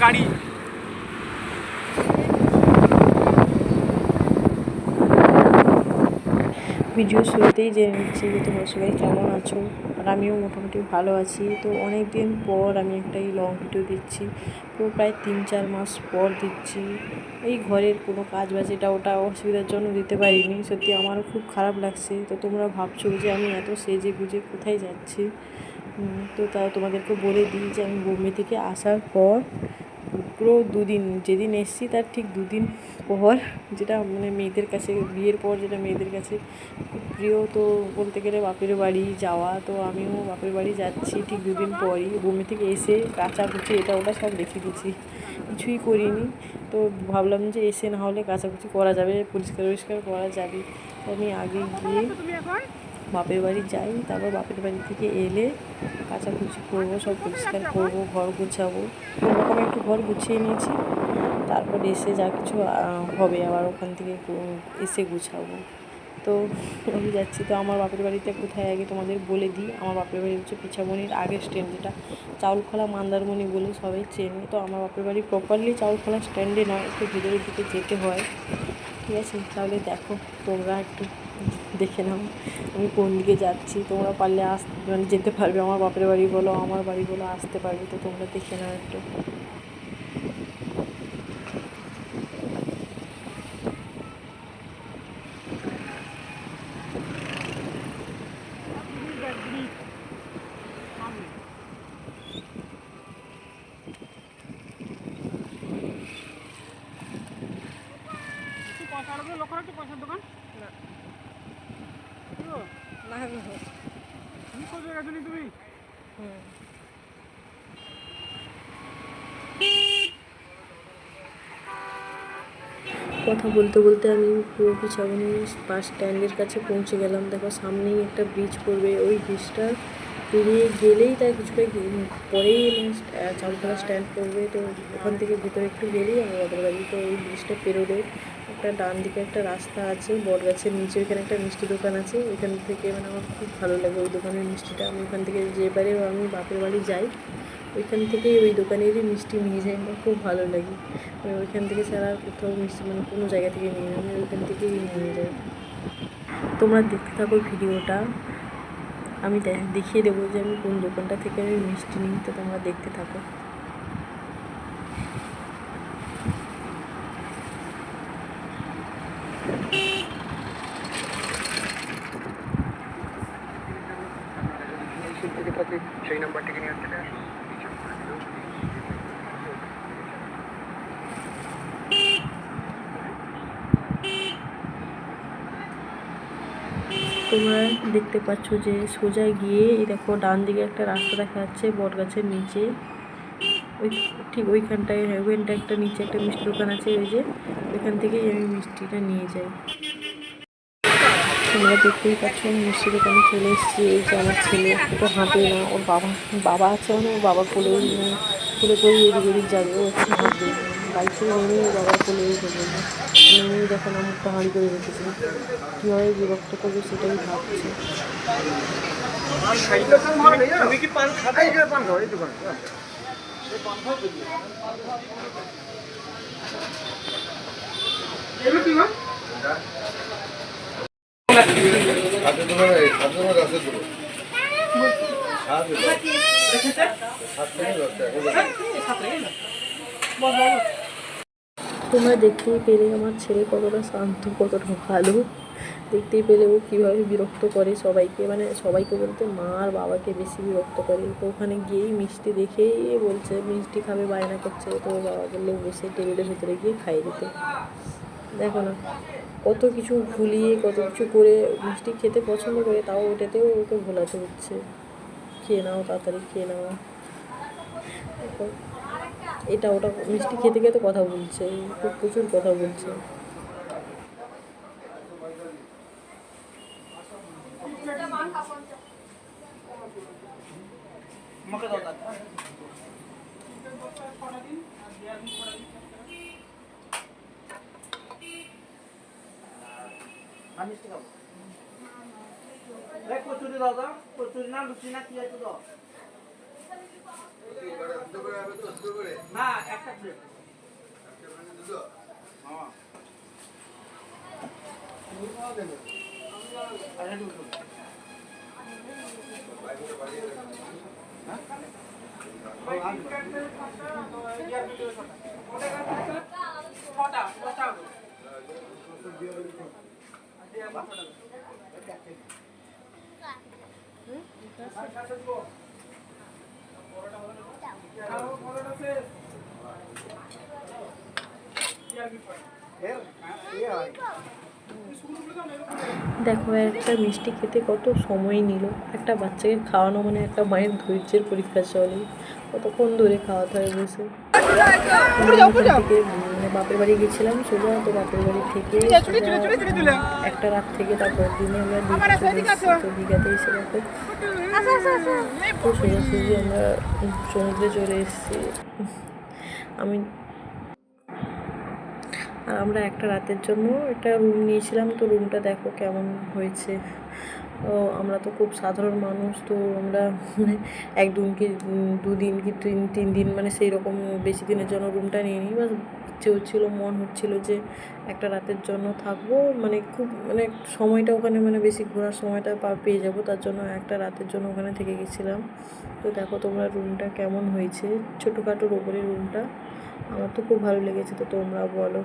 গাড়ি ভিডিও শুরুতেই জেনে নিচ্ছি যে তোমরা সবাই কেমন আছো, আর আমিও মোটামুটি ভালো আছি। তো অনেক দিন পর আমি একটা এই লং ভিডিও দিচ্ছি, তো প্রায় 3-4 মাস পর দিচ্ছি। এই ঘরের কোনো কাজ বাজ এটা ওটা অসুবিধার জন্য দিতে পারিনি, সত্যি আমারও খুব খারাপ লাগছে। তো তোমরা ভাবছো যে আমি এত সেজে গুজে কোথায় যাচ্ছি, তো তাও তোমাদেরকে বলে দিই যে আমি বোম্বে থেকে আসার পর পুরো 2 দিন, যেদিন এসেছি তার ঠিক 2 দিন পর, যেটা মানে মেয়েদের কাছে বিয়ের পর যেটা মেয়েদের কাছে খুব প্রিয়, তো বলতে গেলে বাপের বাড়ি যাওয়া। তো আমিও বাপের বাড়ি যাচ্ছি ঠিক 2 দিন পরই। বোম্বে থেকে এসে কাচাকুচি এটা ওটা সব রেখে দিয়েছি, কিছুই করিনি। তো ভাবলাম যে এসে না হলে কাচাকুচি করা যাবে, পরিষ্কার করা যাবে। তো আমি আগে গিয়ে বাপের বাড়ি যাই, তারপর বাপের বাড়ি থেকে এলে কাচাকুচি করবো, সব পরিষ্কার করবো, ঘর গুছাবো। কোনোরকম একটু ঘর গুছিয়ে নিয়েছি, তারপর এসে যা কিছু হবে আবার ওখান থেকে এসে গুছাবো। তো আমি যাচ্ছি। তো আমার বাপের বাড়িতে কোথায় আগে তোমাদের বলে দিই, আমার বাপের বাড়ি হচ্ছে পিছামণির আগের স্ট্যান্ড, যেটা চাউলখোলা মান্দারমণি বলে সবাই চেনে। তো আমার বাপের বাড়ি প্রপারলি চাউলখোলা স্ট্যান্ডে নয়, একটু ভিতরের দিকে যেতে হয়, ঠিক আছে? তাহলে দেখো, তোমরা একটু দেখে নাও আমি কোন দিকে যাচ্ছি। তোমরা পারলে মানে যেতে পারবে, আমার বাপের বাড়ি বলো আমার বাড়ি বলো আসতে পারবে। তো তোমরা দেখে নাও একটু। পয়সার দোকান না তুমি কথা বলতে বলতে আমি পুরো পিছাবনি বাস স্ট্যান্ডের কাছে পৌঁছে গেলাম। দেখো সামনেই একটা ব্রিজ পড়বে, ওই ব্রিজটা পেরিয়ে গেলেই তার কিছুটা পরেই চাউলখোলা স্ট্যান্ড পড়বে। তো ওখান থেকে ভিতরে একটু গেলেই আমার বাপের বাড়ি। তো ওই ব্রিজটা পেরোলে একটা ডান দিকে একটা রাস্তা আছে, বট গাছের নিচে ওইখানে একটা মিষ্টি দোকান আছে। ওইখান থেকে মানে আমার খুব ভালো লাগে ওই দোকানের মিষ্টিটা। আমি ওখান থেকে যেবারেও আমি বাপের বাড়ি যাই ওইখান থেকেই ওই দোকানেরই মিষ্টি নিয়ে যাই, আমার খুব ভালো লাগে। মানে ওইখান থেকে ছাড়া কোথাও মিষ্টি মানে কোনো জায়গা থেকে নিয়ে আমি ওইখান থেকেই নিয়ে যাই। তোমরা দেখতে থাকো ভিডিওটা, আমি দেখিয়ে দেবো যে আমি কোন দোকানটা থেকে আমি মিষ্টি নিই। তো তোমরা দেখতে থাকো। সেই নাম্বারটিকে নিয়ে আসতে তোমরা দেখতে পাচ্ছ যে সোজা গিয়ে এই দেখো ডান দিকে একটা রাস্তা দেখা যাচ্ছে বট গাছের নিচে, ওই ঠিক ওইখানটায় একটা নিচে একটা মিষ্টি দোকান আছে, ওই যে ওইখান থেকেই আমি মিষ্টিটা নিয়ে যাই। তোমরা দেখতেই পাচ্ছ আমি মিষ্টি দোকানে চলে এসেছি। এই যে আমার ছেলে তো হাঁটে না, ওর বাবা আছে, মানে ওর বাবার কোলেই কোলে করেই এদিক ওদিক যাবে, ও একটু হাঁটবে। বাইক থেকে নেমেই ওর বাবার কোলেই যাবে, নেমেই দেখো না মুখটা হাঁড়ি করে রেখেছে, কীভাবে বিরক্ত করবে সেটাই ভাবছে। তোমরা দেখতেই পেলে আমার ছেলে কতটা শান্ত, কতটা ভালো। দেখতেই পেলে ও কীভাবে বিরক্ত করে সবাইকে, মানে সবাইকে বলতে মা আর বাবাকে বেশি বিরক্ত করে। তো ওখানে গিয়েই মিষ্টি দেখেই বলছে মিষ্টি খাবে, বায়না করছে। তো ওর বাবা বললে বসে টেবিলের ভিতরে গিয়ে খাইয়ে দিতে। দেখো না কত কিছু ভুলিয়ে কত কিছু করে মিষ্টি খেতে পছন্দ করে, তাও ওটাতেও ওকে ভোলাতে হচ্ছে, খেয়ে নাও তাড়াতাড়ি খেয়ে নাও। দেখো এটা ওটা মিষ্টি খেতে খেতে কথা বলছে, খুব প্রচুর কথা বলছে। কচুরি দাও দাও, কচুরি না লুচি না কি আছে দাও। না একটা প্লেট। হ্যাঁ। দেখো একটা মিষ্টি খেতে কত সময় নিল। একটা বাচ্চাকে খাওয়ানো মানে একটা মায়ের ধৈর্যের পরীক্ষা চলে, কতক্ষণ ধরে খাওয়াতে হয় বসে। থেকে মানে বাপের বাড়ি গেছিলাম সোজা, তো বাপের বাড়ি থেকে একটা রাত থেকে তারপর দিনে আমরা তো দীঘাতে এসে দেখো তো সোজাসুজি আমরা সমুদ্রে চলে এসেছি। আর আমরা একটা রাতের জন্য একটা রুম নিয়েছিলাম, তো রুমটা দেখো কেমন হয়েছে। তো আমরা তো খুব সাধারণ মানুষ, তো আমরা মানে একদিন কি দুদিন কি তিন দিন মানে সেই রকম বেশি দিনের জন্য রুমটা নিয়ে নিই। বাস ইচ্ছে হচ্ছিলো, মন হচ্ছিলো যে একটা রাতের জন্য থাকবো, মানে খুব মানে সময়টা ওখানে মানে বেশি ঘোরার সময়টা পেয়ে যাবো, তার জন্য একটা রাতের জন্য ওখানে থেকে গেছিলাম। তো দেখো তোমরা রুমটা কেমন হয়েছে, ছোটোখাটোর ওপরে রুমটা, আমার তো খুব ভালো লেগেছে। তো তোমরা বলো।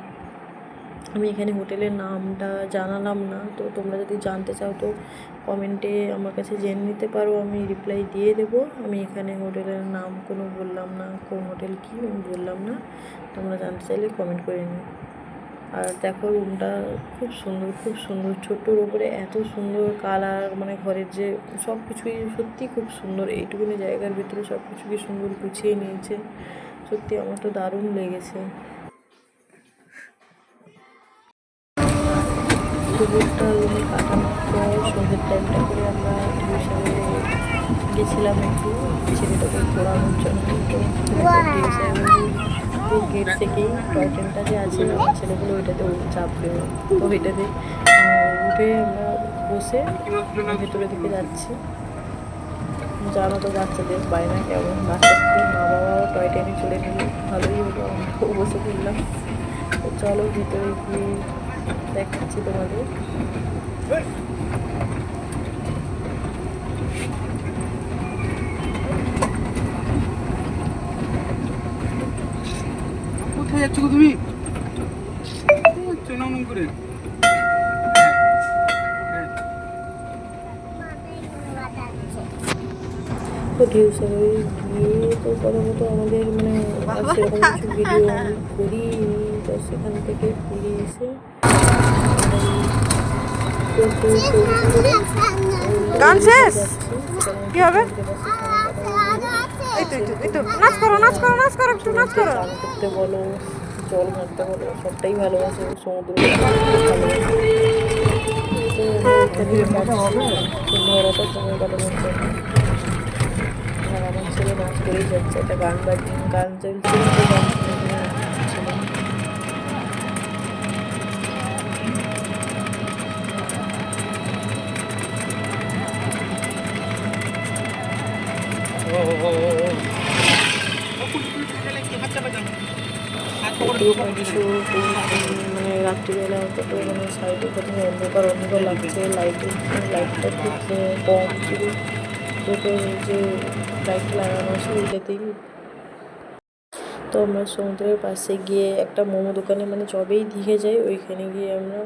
আমি এখানে হোটেলের নামটা জানালাম না, তো তোমরা যদি জানতে চাও তো কমেন্টে আমার কাছে জেনে নিতে পারো, আমি রিপ্লাই দিয়ে দেবো। আমি এখানে হোটেলের নাম কোনো বললাম না, কোন হোটেল কী আমি বললাম না, তোমরা জানতে চাইলে কমেন্ট করে নিও। আর দেখো রুমটা খুব সুন্দর, খুব সুন্দর, ছোট্টোর উপরে এত সুন্দর কালার, মানে ঘরের যে সব কিছুই সত্যি খুব সুন্দর। এইটুকুনি জায়গার ভিতরে সব কিছুকে সুন্দর গুছিয়ে নিয়েছে, সত্যি আমার তো দারুণ লেগেছে। দুপুরটা রুমে কাটানোর পর সন্ধ্যের টাইমটা করে আমরা টিউশনে গেছিলাম একটু ছেলেটাকে ঘোরানোর জন্য। তো গেট থেকেই টয় ট্রেনটা যে আছে আমার ছেলেগুলো ওইটাতে চাপবে, তো ওইটাতে উঠে আমরা বসে ভেতরের দিকে যাচ্ছি। জানো তো বাচ্চাদের বায়না কেমন, বাচ্চা সাথে মা বাবাও টয় ট্রেনে চলে গেলে ভালোই হতো, আমরাও বসে পড়লাম। তো চলো ভিতরে গিয়ে দেখাচ্ছি তোমাদের। কোথায় যাচ্ছ তুমি? নম করে তো টিউশনে গিয়ে তো প্রথমত আমাদের মানে সেরকম কিছু ভিডিও আমি করিনি, তো সেখান থেকে ফিরে এসে গান শেষ কি হবে? নাচ করো নাচ করো নাচ করো একটু নাচ করো। গান করতে বলো, জল ঘাঁটতে বলো, সবটাই ভালোবাসে, সমুদ্র ঘোরাটা সময় কাটানোর জন্য। আর আমার ছেলে নাচ করেই যাচ্ছে, একটা গান চলছে, গান শুনে নাচছিলাম। মানে রাত্রিবেলা কত মানে সাইডে প্রথমে অন্ধকার অন্ধকার লাগছে, লাইটটা খুব কম ছিল, দুটো যে লাইট লাগানো আছে ওইটাতেই। তো আমরা সমুদ্রের পাশে গিয়ে একটা মোমো দোকানে মানে যবেই দিঘে যাই ওইখানে গিয়ে আমরা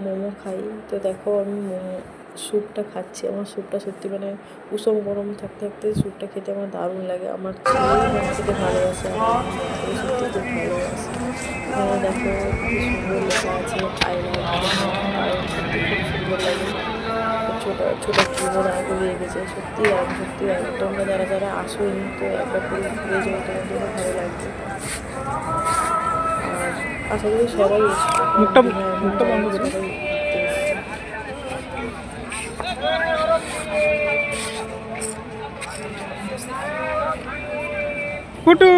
মোমো খাই। তো দেখো আমি মোমো স্যুপটা খাচ্ছি, আমার স্যুপটা সত্যি মানে কুসুম গরম থাকতে থাকতে স্যুপটা খেতে আমার দারুণ লাগে। আমার ছেলে খেতে ভালোবাসে, আমার সত্যি খুব ভালোবাসে। এখানে দেখো কি সুন্দর লেখা আছে আই লাভ, সত্যি খুব সুন্দর লাগে। ছোটো ছোটো কিবোর্ড আগে রেখেছে, সত্যি সত্যি তোমরা যারা যারা আসোনি তো একবার করে ঘুরে যাও, তোমাদের ভালো লাগবে। আর আশা করি সবাই কুটু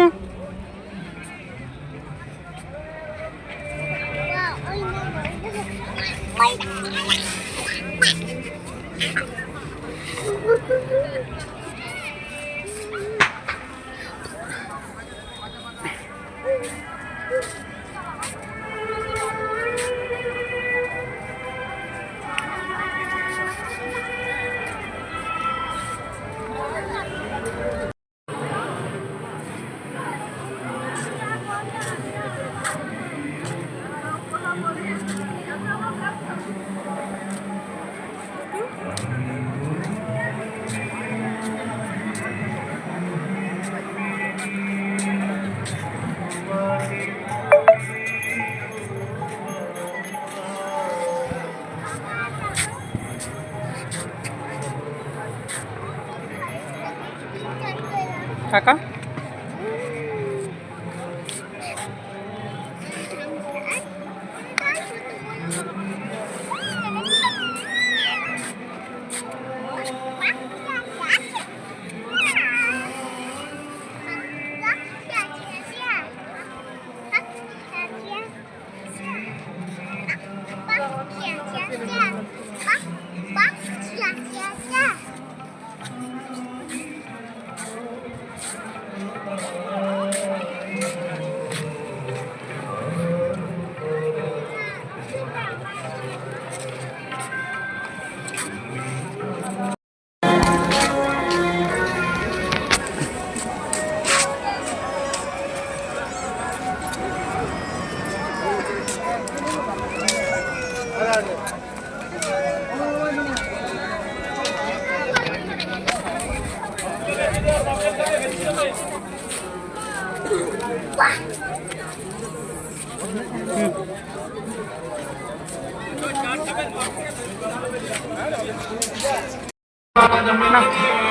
কাকা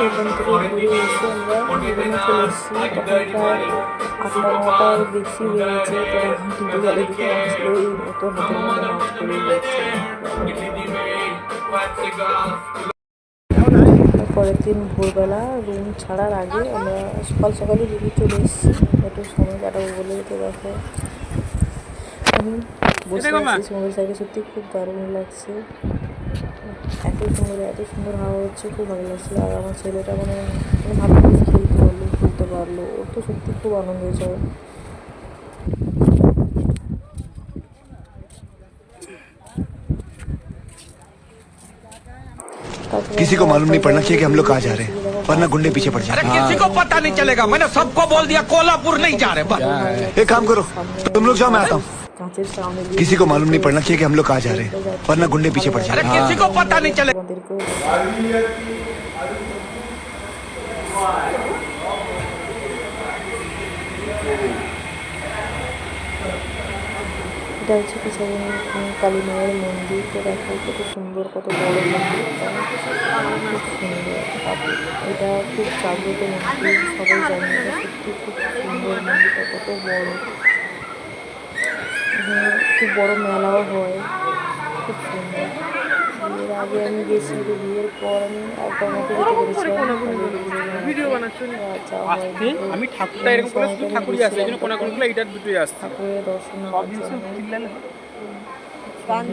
এখান থেকে ঘুরে এসে আমরা রুমে চলে এসেছি। তখন প্রায় 8টা 9টার বেশি হয়েছে। তো এখন জলে দিকে আসলে এই মতো হাতের মধ্যে মাছ পড়ে যাচ্ছে। পরের দিন ভোরবেলা রুম ছাড়ার আগে আমরা সকাল সকালই বেরিয়ে চলে এসেছি একটু সময় কাটাবো বলে। তো দেখো আমি বসে আছি সমুদ্র সাইডে, সত্যি খুব দারুণ লাগছে। এত সুন্দর হাওয়া হচ্ছে, খুব ভালো লাগছিল। আর আমার ছেলেটা মানে ভাবতে খেলতে পারলো, ওর তো সত্যি খুব আনন্দ হয়েছে। किसी को मालूम नहीं पड़ना चाहिए कि हम लोग कहाँ जा रहे हैं, वरना गुंडे पीछे पड़ जाएंगे। किसी को पता नहीं चलेगा, मैंने सबको बोल दिया कोल्हापुर नहीं जा रहे। एक काम करो, तुम लोग जाओ, मैं आता हूँ। কাঁচের সামনে किसी को मालूम नहीं पड़ना चाहिए कि हम लोग कहाँ जा रहे हैं, वरना गुंडे पीछे पड़ जाएंगे। किसी को पता नहीं चलेगा। এটা হচ্ছে পিছনে কালী মায়ের মন্দির। তো দেখো কত সুন্দর, কত বড় মন্দিরটা, খুব সুন্দর। এটা খুব জাগ্রত মন্দির, সবাই জানে এটা সত্যি খুব সুন্দর মন্দিরটা, কত বড়। খুব বড় মেলাও হয়, খুব সুন্দর। বিয়ের আগে আমি গেছি, তো বিয়ের পর আমি একবার মতো যেতে পেরেছিলাম। আমি ঠাকুরটা এরকম করে শুধু ঠাকুরই আসে, এই জন্য কোনাগুলো এইটার দুটোই আসছে। ঠাকুরের দর্শন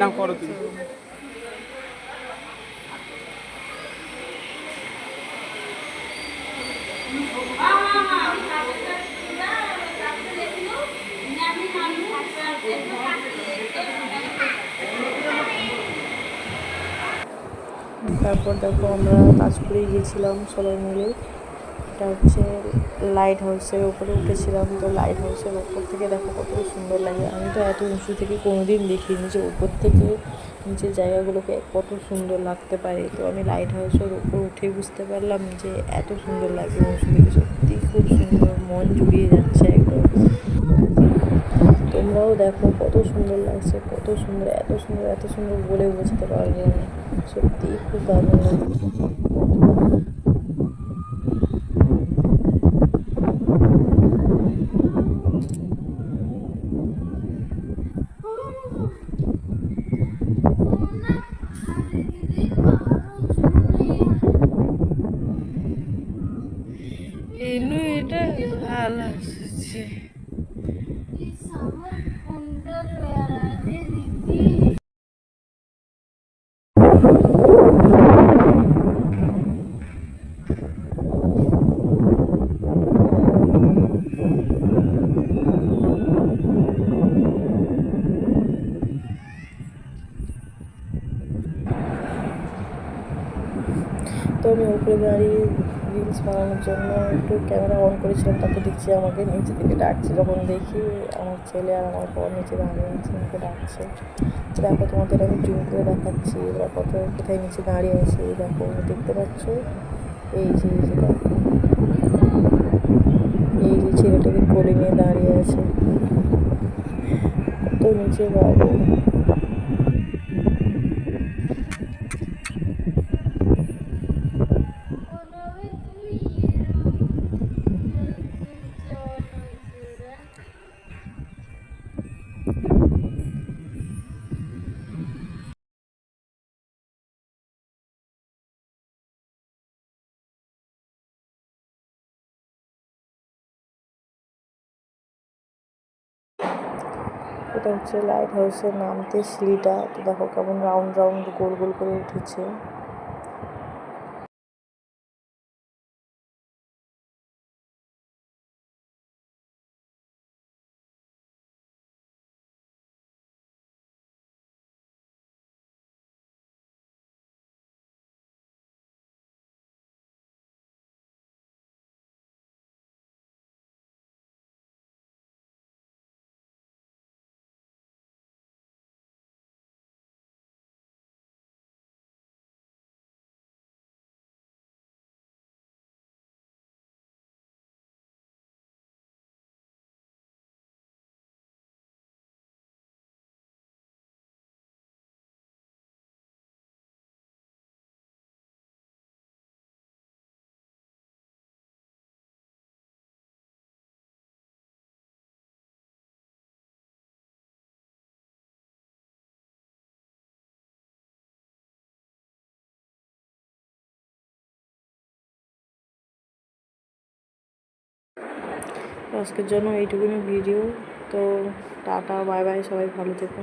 না করো তুমি। তারপর দেখো আমরা তাজপুরে গিয়েছিলাম সবাই মিলে। এটা হচ্ছে লাইট হাউসের ওপরে উঠেছিলাম। তো লাইট হাউসের ওপর থেকে দেখো কত সুন্দর লাগে। আমি তো এত উঁচু থেকে কোনোদিন দেখিনি যে ওপর থেকে নিচের জায়গাগুলোকে কত সুন্দর লাগতে পারে। তো আমি লাইট হাউসের ওপর উঠে বুঝতে পারলাম যে এত সুন্দর লাগে উঁচু থেকে, সত্যি খুব সুন্দর, মন জুড়িয়ে যাচ্ছে একদম। তোমরাও দেখো কত সুন্দর লাগছে, কত সুন্দর, এত সুন্দর বলে বোঝাতে পারবো না, সত্যি খুব দারুণ লাগে। এটা ভালো আসছে। আমি উপরে দাঁড়িয়ে রিলস বানানোর জন্য একটু ক্যামেরা অন করেছিলাম, তারপর দেখছি আমাকে নিচে থেকে ডাকছে। যখন দেখি আমার ছেলে আর আমার বর নিচে দাঁড়িয়ে আছে, আমাকে ডাকছে। দেখো তোমাদের আমি জুম করে দেখাচ্ছি ওরা কোথায় নিচে দাঁড়িয়ে আছে। দেখো দেখতে পাচ্ছ, এই যে দেখো, এই যে ছেলেটাকে কোলে নিয়ে দাঁড়িয়ে আছে, কত নিচে বাবু। এটা হচ্ছে লাইট হাউসের নামতে সিঁড়িটা। তো দেখো কেমন রাউন্ড রাউন্ড গোল গোল করে উঠেছে। আজকের জন্য এইটুকুনি ভিডিও। তো টাটা, বাই বাই, সবাই ভালো থেকো।